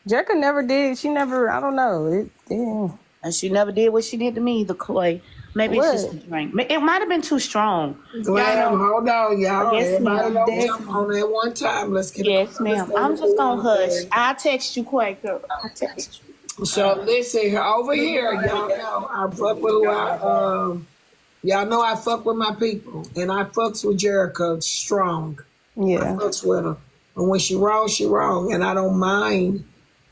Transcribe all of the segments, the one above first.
Jerica never did. She never. I don't know. And she never did what she did to me either, Chloe. Maybe it's just What? the drink. It might have been too strong. Glam, hold on, y'all. Yes, Everybody ma'am. don't jump on at one time. Let's get a Yes, ma'am. I'm just gonna hush. I'll text you, Quaker. I'll text you. So listen, over here, y'all know I fuck with who y'all know I fuck with my people, and I fucks with Jerica strong. Yeah. I fucks with her, and when she wrong, and I don't mind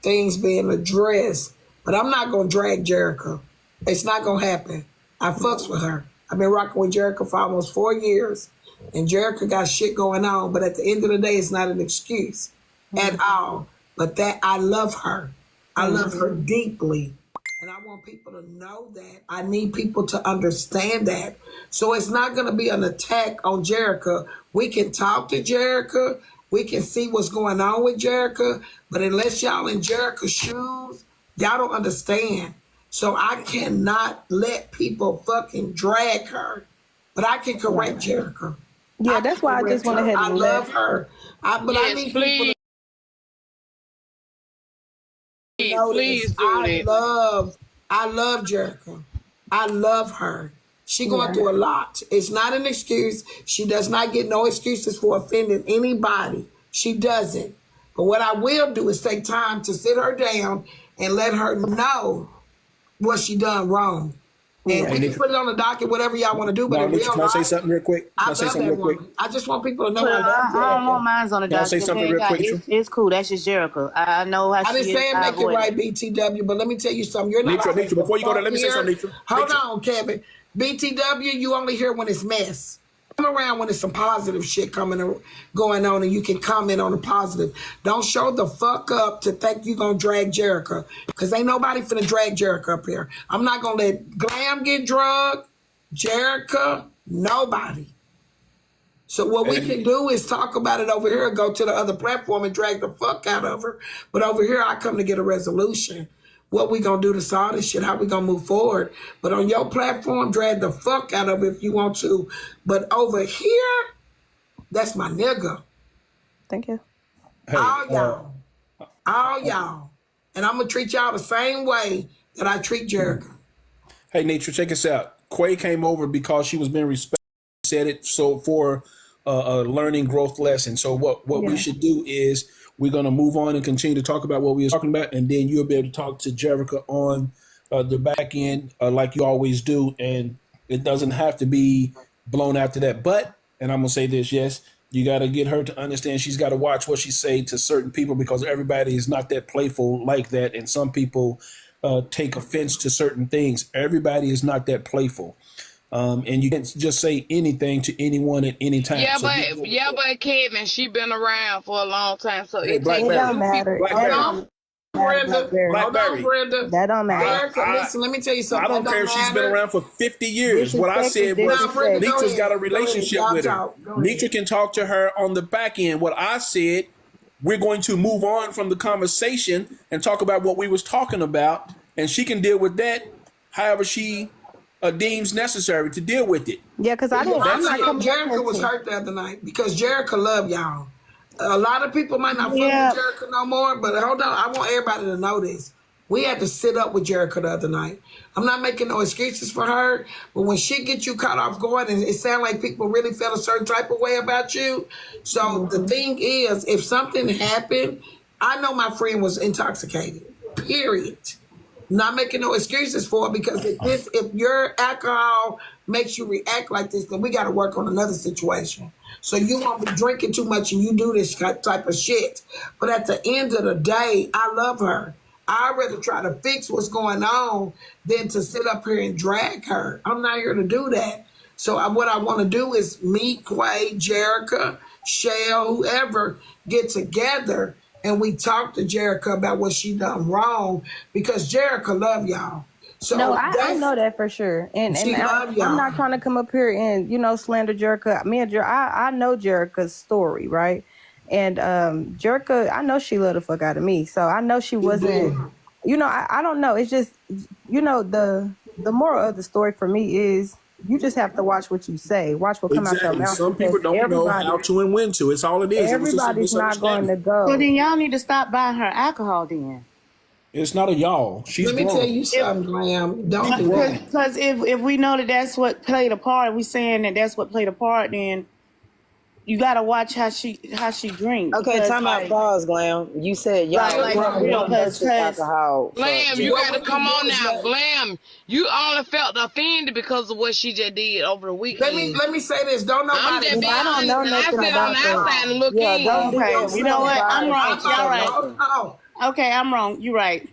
things being addressed, but I'm not gonna drag Jerica. It's not gonna happen. I fucks with her. I've been rocking with Jerica for almost 4 years, and Jerica got shit going on. But at the end of the day, it's not an excuse at all. But that I love her. I love her deeply. And I want people to know that. I need people to understand that. So it's not going to be an attack on Jerica. We can talk to Jerica. We can see what's going on with Jerica. But unless y'all in Jerica's shoes, y'all don't understand. So I cannot let people fucking drag her. But I can correct Jerica. Yeah, that's why I just went ahead and I love her. But I need people to know this. I love Jerica. I love her. She going through a lot. It's not an excuse. She does not get no excuses for offending anybody. She doesn't. But what I will do is take time to sit her down and let her know what she done wrong. And we can put it on the docket, whatever y'all want to do. But can I say something real quick? I just want people to know I don't want mine's on the Can I say document. something real quick? It's cool. That's just Jericho. I know how I she didn't is. say make it right, BTW, but let me tell you something. You're not Nitra, before you go there, let me say something, Nitra. Hold on, Kevin. BTW, you only hear when it's mess. Come around when there's some positive shit going on, and you can comment on the positive. Don't show the fuck up to think you gonna drag Jerica, because ain't nobody finna drag Jerica up here. I'm not gonna let Glam get drugged, Jerica, nobody. So what we can do is talk about it over here, go to the other platform and drag the fuck out of her. But over here, I come to get a resolution. What we gonna do to solve this shit, how we gonna move forward. But on your platform, drag the fuck out of it if you want to. But over here, that's my nigga. Thank you. Hey, all y'all. And I'm gonna treat y'all the same way that I treat Jerica. Hey, Nitra, check us out. Quay came over because she was being respected. Said it so for a learning growth lesson. So what we should do is we're going to move on and continue to talk about what we were talking about, and then you'll be able to talk to Jerica on the back end like you always do, and it doesn't have to be blown after that. But, and I'm going to say this, yes, you got to get her to understand she's got to watch what she say to certain people, because everybody is not that playful like that, and some people take offense to certain things. Everybody is not that playful. And you can't just say anything to anyone at any time. Yeah, but Kevin, she been around for a long time, so it don't matter. Brenda. That don't matter. Listen, let me tell you something. I don't care if she's been around for 50 years. What I said was Nitra's got a relationship with her. Nitra can talk to her on the back end. What I said, we're going to move on from the conversation and talk about what we was talking about, and she can deal with that however she deems necessary to deal with it. Yeah, because I didn't. Jerica was hurt the other night because Jerica love y'all. A lot of people might not fuck with Jerica no more, but hold on, I want everybody to know this. We had to sit up with Jerica the other night. I'm not making no excuses for her, but when shit gets you caught off guard, and it sounds like people really felt a certain type of way about you. So the thing is, if something happened, I know my friend was intoxicated. Period. Not making no excuses for it, because if your alcohol makes you react like this, then we got to work on another situation. So you won't be drinking too much and you do this type of shit. But at the end of the day, I love her. I'd rather try to fix what's going on than to sit up here and drag her. I'm not here to do that. So what I want to do is meet Quay, Jerica, Shell, whoever, get together and we talk to Jerica about what she done wrong, because Jerica love y'all. So no, I know that for sure. And I'm not trying to come up here and, slander Jerica. I know Jerica's story, right? And Jerica, I know she loved the fuck out of me. So I know she wasn't, I don't know. It's just, the moral of the story for me is You just have to watch what you say. Watch what come out your Exactly. mouth. Some people Because don't know how to and when to. It's all it is. It was just a everybody's not going to misunderstanding. go. So then y'all need to stop buying her alcohol then. It's not a y'all. She's Let me grown. tell you something, Glam. Don't do that. Because if we know that that's what played a part, we saying that that's what played a part, then you gotta watch how she drinks. Okay, Because, time out, like, pause, Glam. You said y'all Like, don't real, purchase cause- alcohol. Glam, See, you what gotta we come can on do is now. let- Glam, you only felt offended because of what she just did over the weekend. Let me say this. Don't I'm nobody. just being I don't honest, know and I nothing sit on about the that. outside and look Yeah, in. don't do Okay, that. you know what? I'm wrong. Y'all right. Hold Okay, I'm wrong. You right.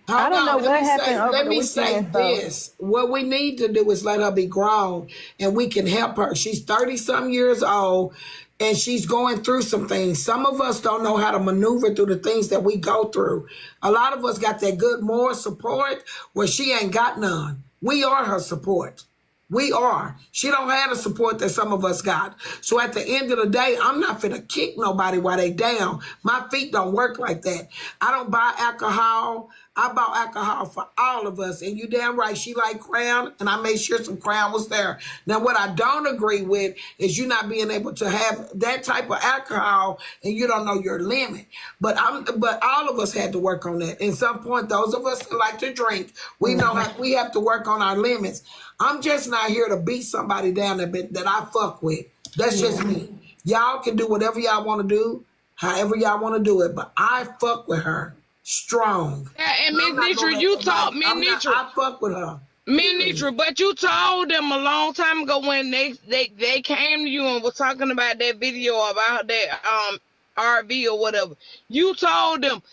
I don't know on. what happened over Let the me say weekend, though. this. What we need to do is let her be grown and we can help her. She's 30-some years old and she's going through some things. Some of us don't know how to maneuver through the things that we go through. A lot of us got that good moral support where she ain't got none. We are her support. We are. She don't have the support that some of us got. So at the end of the day, I'm not finna kick nobody while they down. My feet don't work like that. I don't buy alcohol. I bought alcohol for all of us. And you damn right, she like Crown, and I made sure some Crown was there. Now, what I don't agree with is you not being able to have that type of alcohol and you don't know your limit. But all of us had to work on that. At some point, those of us that like to drink, we know how we have to work on our limits. I'm just not here to beat somebody down that I fuck with. That's just me. Y'all can do whatever y'all want to do, however y'all want to do it. But I fuck with her strong. Yeah, and I'm not Miss gonna Nitra, let you nobody- taught Miss I'm not- Nitra. I fuck with her. Miss Nitra, but you told them a long time ago when they came to you and was talking about that video about that RV or whatever. You told them,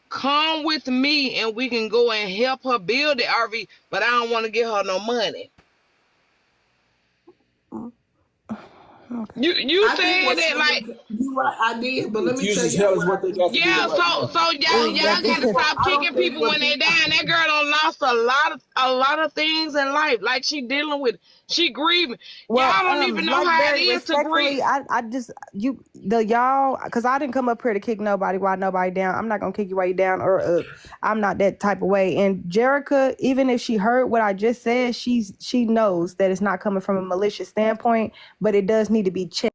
come with me and we can go and help her build the RV, but I don't want to give her no money. You I think said what that like, you right, I did, but let me Confused tell as you hell is what what I they did. got to do yeah, right now. so y'all gotta stop I don't kicking think people what when they people- die. That girl done lost a lot of things in life. Like she dealing with, she grieving. Well, Y'all don't even know how it very is to grieve. I just y'all, because I didn't come up here to kick nobody while nobody down. I'm not gonna kick you while you down or up. I'm not that type of way. And Jerica, even if she heard what I just said, she knows that it's not coming from a malicious standpoint, but it does need to be checked.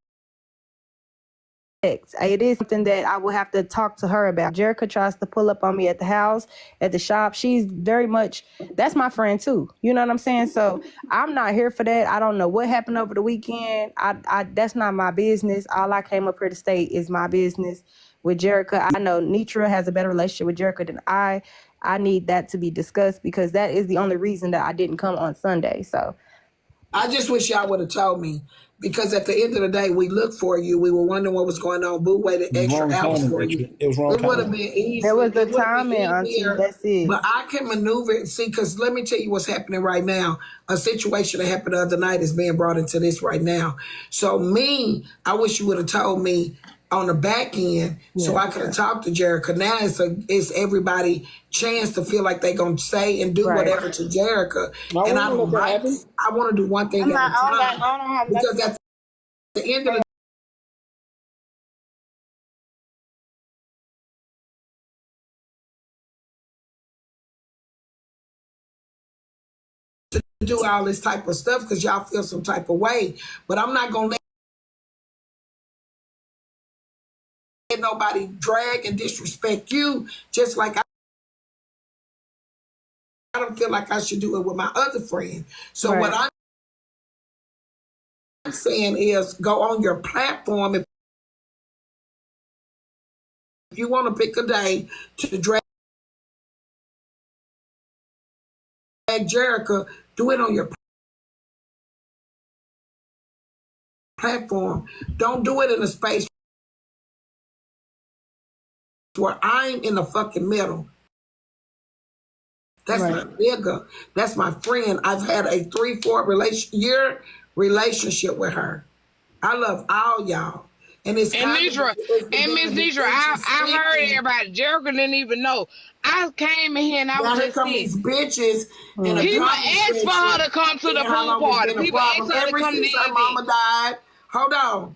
It is something that I will have to talk to her about. Jerica tries to pull up on me at the house, at the shop. She's very much, that's my friend too. You know what I'm saying? So I'm not here for that. I don't know what happened over the weekend. I that's not my business. All I came up here to state is my business with Jerica. I know Nitra has a better relationship with Jerica than I. I need that to be discussed because that is the only reason that I didn't come on Sunday. So I just wish y'all would have told me. Because at the end of the day, we looked for you. We were wondering what was going on. Boo waited It was extra wrong hours timing, for Rachel. you. It was wrong It would have timing. been easy. there was the It would have timing, been Auntie. easier. That's it. But I can maneuver. See, because let me tell you what's happening right now. A situation that happened the other night is being brought into this right now. So I wish you would have told me on the back end so I could have talked to Jerica. Now it's everybody chance to feel like they're going to say and do Right. whatever to Jerica. No, And we I don't don't let that like happen. it. I want to do one thing at a I time. don't have Because at the end of the do all this type of stuff because y'all feel some type of way. But I'm not gonna let nobody drag and disrespect you. Just like I don't feel like I should do it with my other friend. So Right. what I'm saying is, go on your platform if you want to pick a day to drag Jerica. Do it on your platform. Don't do it in a space where I'm in the fucking middle. That's Right. my nigga. That's my friend. I've had a 3-4 year relationship with her. I love all y'all. And it's And kind Nitra, of, it's the and Miss being Nitra, I heard speaking. everybody. Jerica didn't even know. I came in here and I Now was here just come saying, these bitches in the people comment asked for her to come to the saying how pool long it's party. been a People asked problem. her to Ever come to the since her event. mama died. Hold on.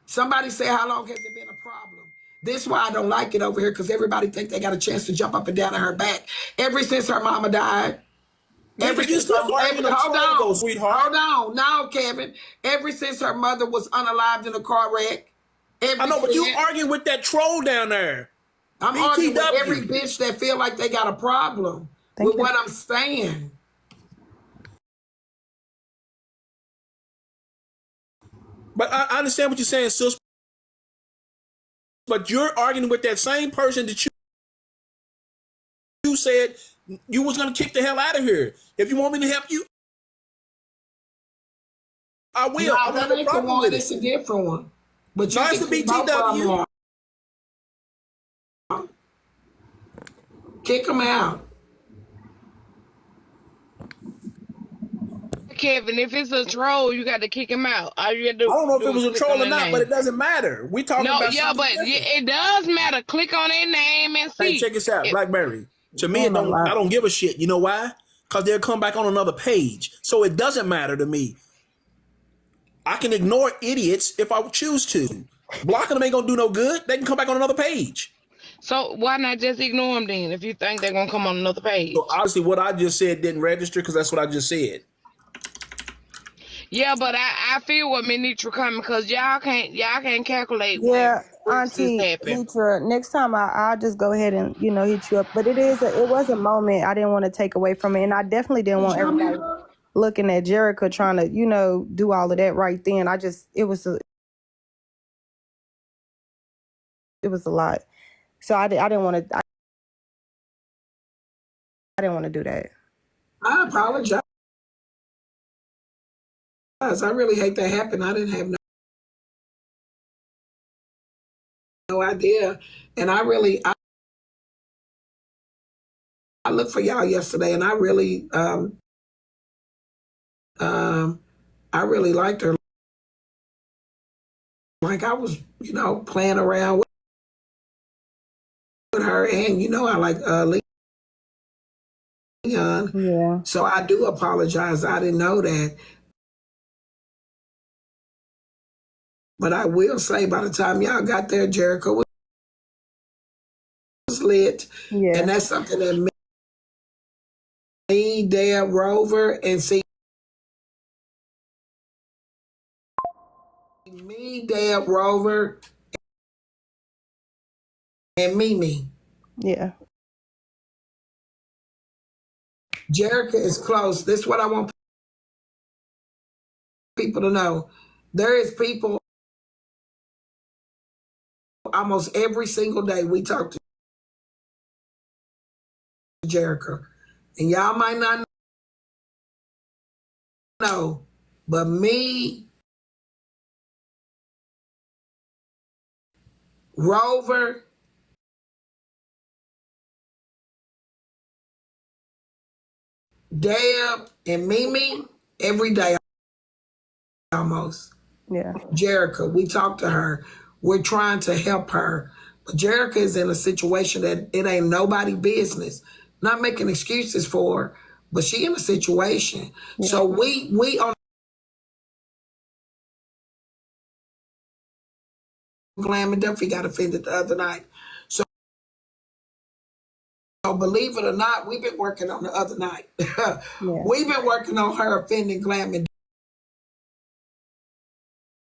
Somebody say, how long has it been a problem? This is why I don't like it over here, because everybody think they got a chance to jump up and down on her back. Ever since her mama died. Ever You since still arguing a hold troll ago, on, sweetheart. hold on, no, Kevin. Ever since her mother was unalived in a car wreck, I know, but you since- arguing with that troll down there. I'm arguing with BTW. every bitch that feel like they got a problem with what I'm saying. But I understand what you're saying, sis. But you're arguing with that same person that you said you was gonna kick the hell out of here. If you want me to help you, I will. No, I that don't have a ain't the problem one. with It's it. a different one. But you No, it's can the kick both of them BTW. out. Kick them out. Kevin, if it's a troll, you got to kick him out. All you got to do. I don't know if it was a click troll on or their not, name. but it doesn't matter. We talking No, about yeah, something but different. it does matter. Click on their name and see. Hey, check this out, If- Blackberry. To me, it don't. I don't give a shit. You know why? Because they'll come back on another page. So it doesn't matter to me. I can ignore idiots if I choose to. Blocking them ain't gonna do no good. They can come back on another page. So why not just ignore them then if you think they're gonna come on another page? So obviously, what I just said didn't register because that's what I just said. Yeah, but I feel what Minitra coming because y'all can't calculate. Yeah, when Auntie this happen. Nitra, next time I'll just go ahead and, hit you up. But it was a moment I didn't want to take away from it. And I definitely didn't want everybody looking at Jerica trying to, do all of that right then. It was a lot. So I didn't want to, I didn't want to do that. I apologize. I really hate that happened. I didn't have no idea. And I looked for y'all yesterday and I really liked her. Like I was, playing around with her and I like Leon. Yeah. So I do apologize. I didn't know that. But I will say by the time y'all got there, Jericho was lit. Yeah. And that's something that me, Deb, Rover, and see me, Deb, Rover, and Mimi. Yeah. Jerica is close. This is what I want people to know. There is people almost every single day we talk to Jerica. And y'all might not know, but me, Rover, Deb, and Mimi, every day almost. Yeah. Jerica, we talk to her. We're trying to help her. But Jerica is in a situation that it ain't nobody business. Not making excuses for her, but she in a situation. Yeah. So we on Glam and Duffy got offended the other night. So believe it or not, we've been working on the other night. Yeah. We've been working on her offending Glam and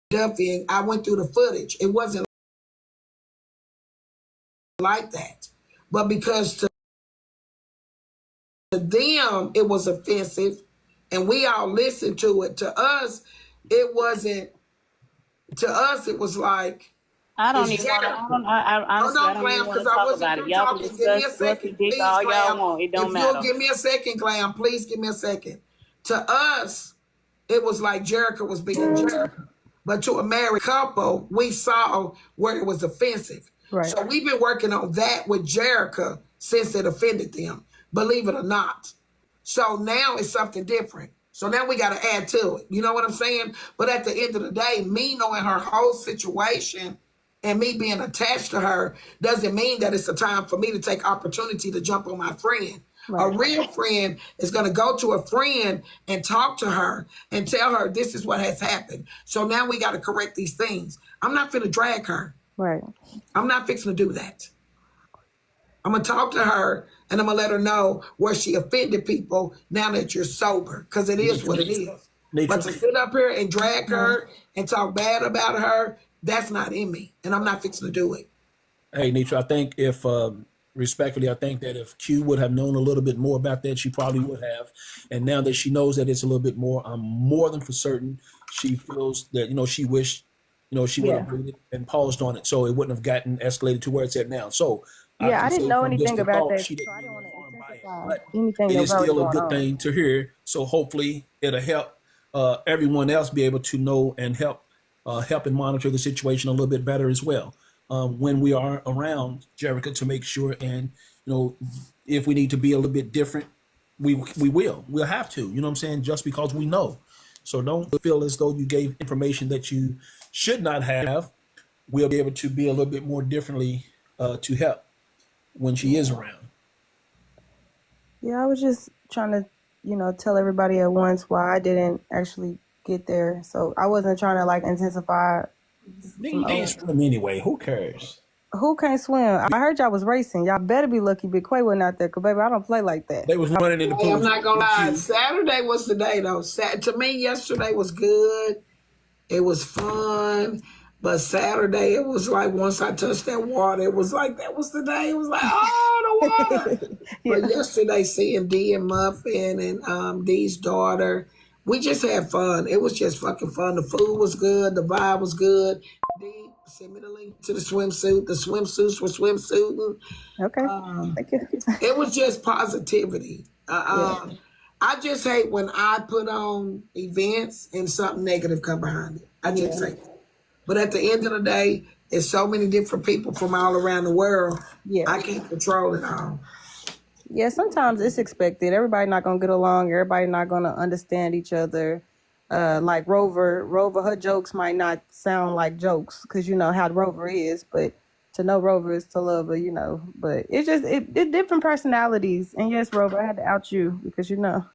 Duffy, and I went through the footage. It wasn't like that. But because to them, it was offensive, and we all listened to it. To us, it wasn't. To us, it was like. I don't even want to. I don't even want to talk about it. Y'all can discuss Ruffy Dick all y'all want. It don't matter. If you'll give me a second, Glam, please give me a second. To us, it was like Jerica was being Jerica. But to a married couple, we saw where it was offensive. Right. So we've been working on that with Jerica since it offended them, believe it or not. So now it's something different. So now we got to add to it. You know what I'm saying? But at the end of the day, me knowing her whole situation and me being attached to her doesn't mean that it's a time for me to take opportunity to jump on my friend. Right. A real friend is going to go to a friend and talk to her and tell her this is what has happened. So now we got to correct these things. I'm not finna drag her. Right. I'm not fixing to do that. I'm gonna talk to her and I'm gonna let her know where she offended people now that you're sober, because it is what it is. But to sit up here and drag her and talk bad about her, that's not in me, and I'm not fixing to do it. Hey, Nitra, I think if respectfully, I think that if Q would have known a little bit more about that, she probably would have. And now that she knows that it's a little bit more, I'm more than for certain she feels that, she wished, she would have waited and paused on it, so it wouldn't have gotten escalated to where it's at now. So Yeah, I didn't know anything about that, she so didn't I didn't mean want no to harm by it. intensify But anything it that is was already still a going good on. thing to hear. So hopefully it'll help everyone else be able to know and help and monitor the situation a little bit better as well when we are around Jerica, to make sure. And if we need to be a little bit different, we'll have to. You know what I'm saying? Just because we know. So don't feel as though you gave information that you should not have. We'll be able to be a little bit more differently to help when she is around. Yeah, I was just trying to, tell everybody at once why I didn't actually get there. So I wasn't trying to like intensify. You can't swim anyway. Who cares? Who can't swim? I heard y'all was racing. Y'all better be lucky Big Quay wasn't out there, because baby, I don't play like that. They was running in the Hey, pool. I'm not gonna lie. Saturday was the day though. To me, yesterday was good. It was fun. But Saturday, it was like once I touched that water, it was like that was the day. It was like, oh, the water. But yesterday, seeing D and Muffin and D's daughter, we just had fun. It was just fucking fun. The food was good. The vibe was good. D, send me the link to the swimsuit. The swimsuits were swimsuiting. Okay, thank you. It was just positivity. I just hate when I put on events and something negative come behind it. I just hate it. But at the end of the day, it's so many different people from all around the world. Yeah. I can't control it all. Yeah, sometimes it's expected. Everybody not gonna get along. Everybody not gonna understand each other. Like Rover, her jokes might not sound like jokes because you know how Rover is, but to know Rover is to love her, But it's just it different personalities. And yes, Rover, I had to out you because